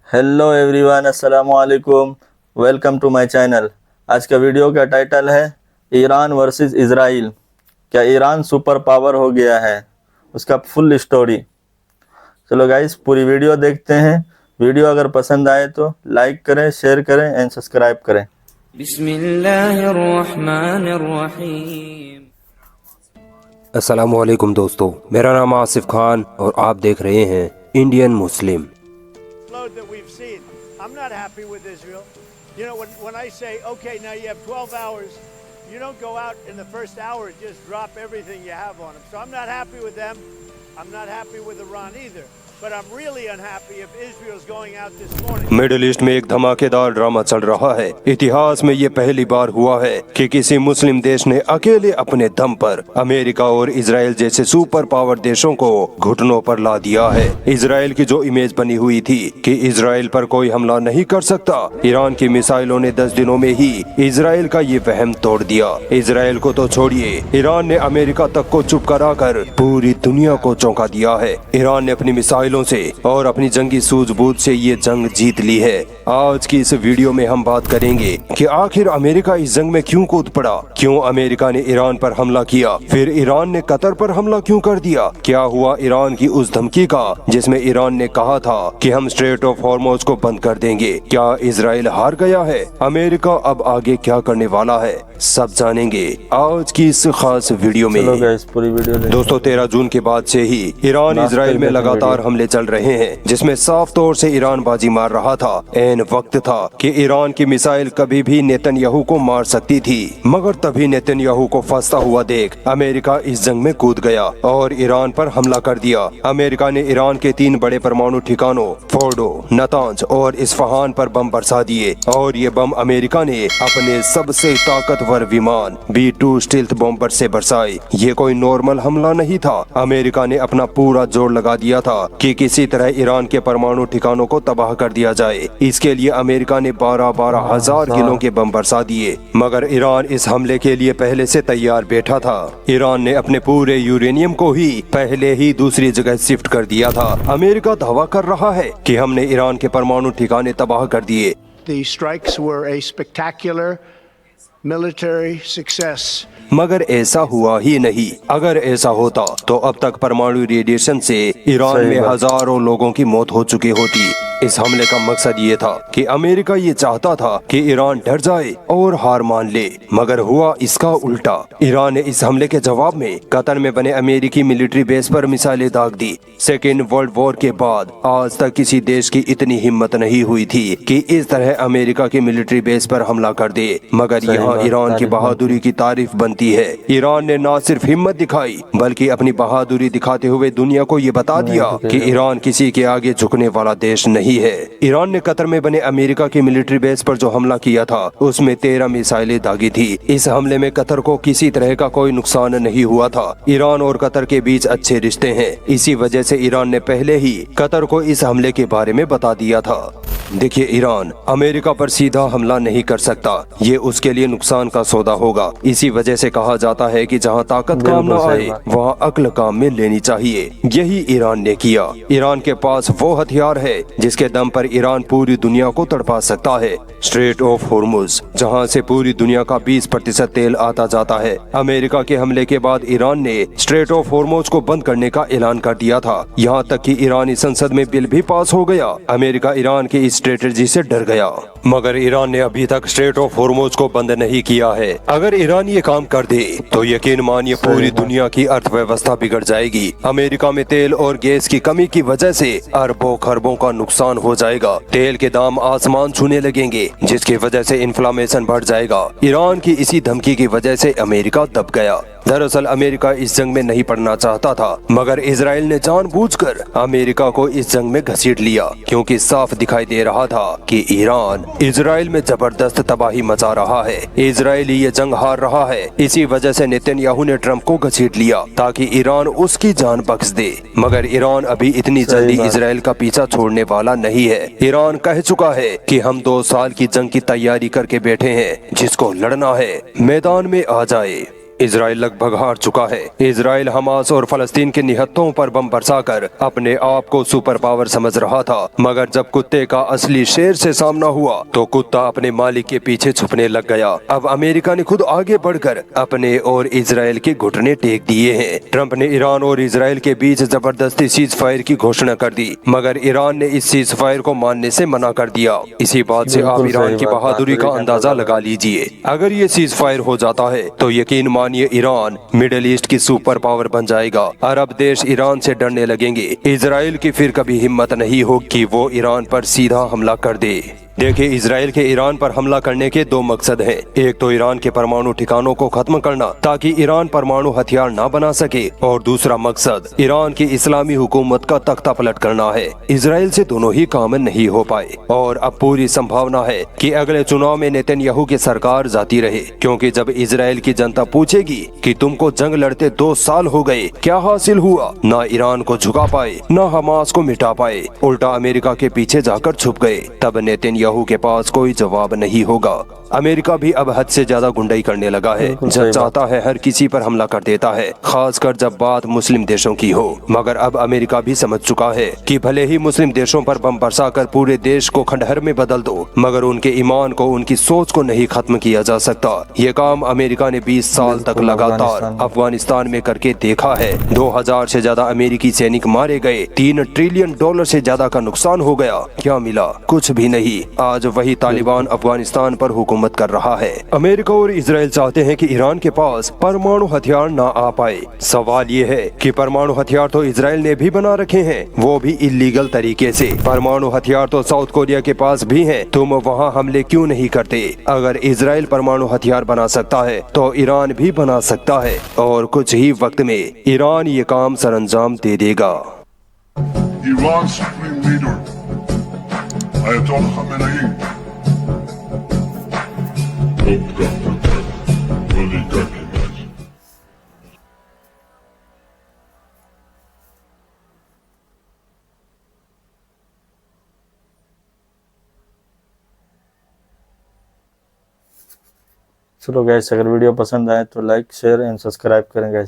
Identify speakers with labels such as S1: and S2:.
S1: Hello everyone, अस्सलाम वालेकुम। Welcome to my channel. आज का वीडियो का टाइटल है ईरान वर्सेस इजराइल। क्या ईरान सुपर पावर हो गया है? उसका फुल स्टोरी। चलो गाइस, पूरी वीडियो देखते हैं। वीडियो अगर पसंद आए तो लाइक करें, शेयर करें एंड सब्सक्राइब करें।
S2: बिस्मिल्लाहिर्रहमानिर्रहीम। अस्सलामुअलैकुम दोस्तों, मेरा नाम आसिफ खान और आप देख रहे हैं Indian Muslim.
S3: That we've seen. I'm not happy with Israel. You know, when I say, okay, now you have 12 hours, you don't go out in the first hour and just drop everything you have on them. So I'm not happy with them. I'm not happy with Iran either. But I'm really unhappy if Israel's going out this morning.
S2: Middle east में एक धमाकेदार drama चल रहा है। इतिहास में ये पहली बार हुआ है कि किसी मुस्लिम देश ने अकेले अपने दम पर अमेरिका और इजराइल जैसे सुपर पावर देशों को घुटनों पर ला दिया है। इजराइल की जो इमेज बनी हुई थी कि इजराइल पर कोई हमला नहीं कर सकता, ईरान की मिसाइलों ने 10 दिनों में ही इजराइल का ये वहम तोड़ दिया। इजराइल को तो छोड़िए, ईरान ने अमेरिका तक को चुप कराकर पूरी दुनिया को चौंका दिया है। ईरान ने अपनी मिसाइलों से और अपनी जंगी सूझबूझ से ये जंग जीत ली है। आज की इस वीडियो में हम बात करेंगे कि आखिर अमेरिका इस जंग में क्यों कूद पड़ा, क्यों अमेरिका ने ईरान पर हमला किया, फिर ईरान ने कतर पर हमला क्यों कर दिया, क्या हुआ ईरान की उस धमकी का जिसमें ईरान ने कहा था कि हम स्ट्रेट ऑफ हॉर्मोज को बंद कर देंगे। क्या इजराइल हार गया है? अमेरिका अब आगे क्या करने वाला है, सब जानेंगे आज की इस खास वीडियो में।
S1: चलो गाइस, पूरी वीडियो
S2: दोस्तों, 13 जून के बाद से ही ईरान इजराइल में लगातार हमले चल रहे हैं, जिसमें साफ तौर से ईरान बाजी मार रहा था। ऐन वक्त था कि ईरान की मिसाइल कभी भी नेतन्याहू को मार सकती थी, मगर तभी नेतन्याहू को फंसता हुआ देख अमेरिका इस जंग में कूद गया और ईरान पर हमला कर दिया। अमेरिका ने ईरान के 3 बड़े परमाणु ठिकानों फोर्डो, नातांज और इस्फहान पर बम बरसा दिए और ये बम अमेरिका ने अपने सबसे ताकतवर विमान B-2 स्टील्थ बॉम्बर से बरसाए। ये कोई नॉर्मल हमला नहीं था। अमेरिका ने अपना पूरा जोर लगा दिया था कि किसी तरह ईरान के परमाणु ठिकानों को तबाह कर दिया जाए। इसके लिए अमेरिका ने 12-12 हजार किलो के बम बरसा दिए, मगर ईरान इस हमले के लिए पहले से तैयार बैठा था। ईरान ने अपने पूरे यूरेनियम को ही पहले ही दूसरी जगह शिफ्ट कर दिया था। अमेरिका दावा कर रहा है कि हमने ईरान के परमाणु ठिकाने तबाह कर दिए।
S3: The strikes were a spectacular military success.
S2: मगर ऐसा हुआ ही नहीं। अगर ऐसा होता तो अब तक परमाणु रेडिएशन से ईरान में हजारों लोगों की मौत हो चुकी होती। इस हमले का मकसद ये था कि अमेरिका ये चाहता था कि ईरान डर जाए और हार मान ले, मगर हुआ इसका उल्टा। ईरान ने इस हमले के जवाब में कतर में बने अमेरिकी मिलिट्री बेस पर मिसाइलें दाग दी। सेकेंड वर्ल्ड वॉर के बाद आज तक किसी देश की इतनी हिम्मत नहीं हुई थी कि इस तरह अमेरिका की मिलिट्री बेस पर हमला कर दे, मगर यहाँ ईरान की बहादुरी की तारीफ बनती है। ईरान ने न सिर्फ हिम्मत दिखाई बल्कि अपनी बहादुरी दिखाते हुए दुनिया को ये बता दिया कि ईरान किसी के आगे झुकने वाला देश नहीं है। ईरान ने कतर में बने अमेरिका की मिलिट्री बेस पर जो हमला किया था उसमें 13 मिसाइलें दागी थी। इस हमले में कतर को किसी तरह का कोई नुकसान नहीं हुआ था। ईरान और कतर के बीच अच्छे रिश्ते हैं, इसी वजह से ईरान ने पहले ही कतर को इस हमले के बारे में बता दिया था। देखिए, ईरान अमेरिका पर सीधा हमला नहीं कर सकता, ये उसके लिए नुकसान का सौदा होगा। इसी वजह से कहा जाता है कि जहाँ ताकत काम न आए वहाँ अक्ल काम में लेनी चाहिए। यही ईरान ने किया। ईरान के पास वो हथियार है जिसके दम पर ईरान पूरी दुनिया को तड़पा सकता है। स्ट्रेट ऑफ हॉर्मुज, जहाँ से पूरी दुनिया का 20% तेल आता जाता है। अमेरिका के हमले के बाद ईरान ने स्ट्रेट ऑफ हॉर्मुज को बंद करने का ऐलान कर दिया था। यहाँ तक कि ईरानी संसद में बिल भी पास हो गया। अमेरिका ईरान की इस स्ट्रेटेजी से डर गया, मगर ईरान ने अभी तक स्ट्रेट ऑफ हॉर्मुज को बंद नहीं किया है। अगर ईरान ये काम कर दे तो यकीन मानिए पूरी दुनिया की अर्थव्यवस्था बिगड़ जाएगी। अमेरिका में तेल और गैस की कमी की वजह से अरबों खरबों का नुकसान हो जाएगा। तेल के दाम आसमान छूने लगेंगे, जिसकी वजह से इन्फ्लेमेशन बढ़ जाएगा। ईरान की इसी धमकी की वजह से अमेरिका दब गया। दरअसल अमेरिका इस जंग में नहीं पड़ना चाहता था, मगर इजराइल ने जानबूझकर अमेरिका को इस जंग में घसीट लिया, क्योंकि साफ दिखाई दे रहा था कि ईरान इजराइल में जबरदस्त तबाही मचा रहा है। इजराइल ये जंग हार रहा है। इसी वजह से नेतन्याहू ने ट्रंप को घसीट लिया ताकि ईरान उसकी जान बख्श दे, मगर ईरान अभी इतनी जल्दी इजराइल का पीछा छोड़ने वाला नहीं है। ईरान कह चुका है कि हम 2 साल की जंग की तैयारी करके बैठे हैं, जिसको लड़ना है मैदान में आ जाए। इजराइल लगभग हार चुका है। इजराइल हमास और फलस्तीन के निहत्तों पर बम बरसाकर अपने आप को सुपर पावर समझ रहा था, मगर जब कुत्ते का असली शेर से सामना हुआ तो कुत्ता अपने मालिक के पीछे छुपने लग गया। अब अमेरिका ने खुद आगे बढ़कर अपने और इजराइल के घुटने टेक दिए हैं। ट्रंप ने ईरान और इजराइल के बीच जबरदस्ती सीज फायर की घोषणा कर दी, मगर ईरान ने इस सीज फायर को मानने से मना कर दिया। इसी बात से आप ईरान की बहादुरी का अंदाजा लगा लीजिए। अगर ये सीज फायर हो जाता है तो यकीन मानिए ईरान मिडिल ईस्ट की सुपर पावर बन जाएगा। अरब देश ईरान से डरने लगेंगे। इजराइल की फिर कभी हिम्मत नहीं होगी कि वो ईरान पर सीधा हमला कर दे। देखिए, इजराइल के ईरान पर हमला करने के दो मकसद हैं। एक तो ईरान के परमाणु ठिकानों को खत्म करना ताकि ईरान परमाणु हथियार ना बना सके, और दूसरा मकसद ईरान की इस्लामी हुकूमत का तख्ता पलट करना है। इजराइल से दोनों ही काम नहीं हो पाए और अब पूरी संभावना है कि अगले चुनाव में नेतन्याहू की सरकार जाती रहे, क्योंकि जब इजराइल की जनता पूछेगी कि तुमको जंग लड़ते 2 साल हो गए, क्या हासिल हुआ, ना ईरान को झुका पाए ना हमास को मिटा पाए, उल्टा अमेरिका के पीछे जाकर छुप गए, तब नेतन्याहू के पास कोई जवाब नहीं होगा। अमेरिका भी अब हद से ज्यादा गुंडाई करने लगा है। जब चाहता है हर किसी पर हमला कर देता है, खासकर जब बात मुस्लिम देशों की हो। मगर अब अमेरिका भी समझ चुका है कि भले ही मुस्लिम देशों पर बम बरसाकर पूरे देश को खंडहर में बदल दो, मगर उनके ईमान को, उनकी सोच को नहीं खत्म किया जा सकता। ये काम अमेरिका ने 20 साल तक लगातार अफगानिस्तान में करके देखा है। 2000 से ज्यादा अमेरिकी सैनिक मारे गए, $3 ट्रिलियन से ज्यादा का नुकसान हो गया। क्या मिला? कुछ भी नहीं। आज वही तालिबान अफगानिस्तान पर हुकूमत कर रहा है। अमेरिका और इजराइल चाहते हैं कि ईरान के पास परमाणु हथियार ना आ पाए। सवाल ये है कि परमाणु हथियार तो इजराइल ने भी बना रखे हैं, वो भी इलीगल तरीके से। परमाणु हथियार तो साउथ कोरिया के पास भी हैं, तुम वहाँ हमले क्यों नहीं करते? अगर इजराइल परमाणु हथियार बना सकता है तो ईरान भी बना सकता है, और कुछ ही वक्त में ईरान ये काम सरअंजाम दे देगा।
S4: Iran's supreme leader, Ayatollah Khamenei,
S1: चलो गाइस, अगर वीडियो पसंद आए तो लाइक, शेयर एंड सब्सक्राइब करें गाइस।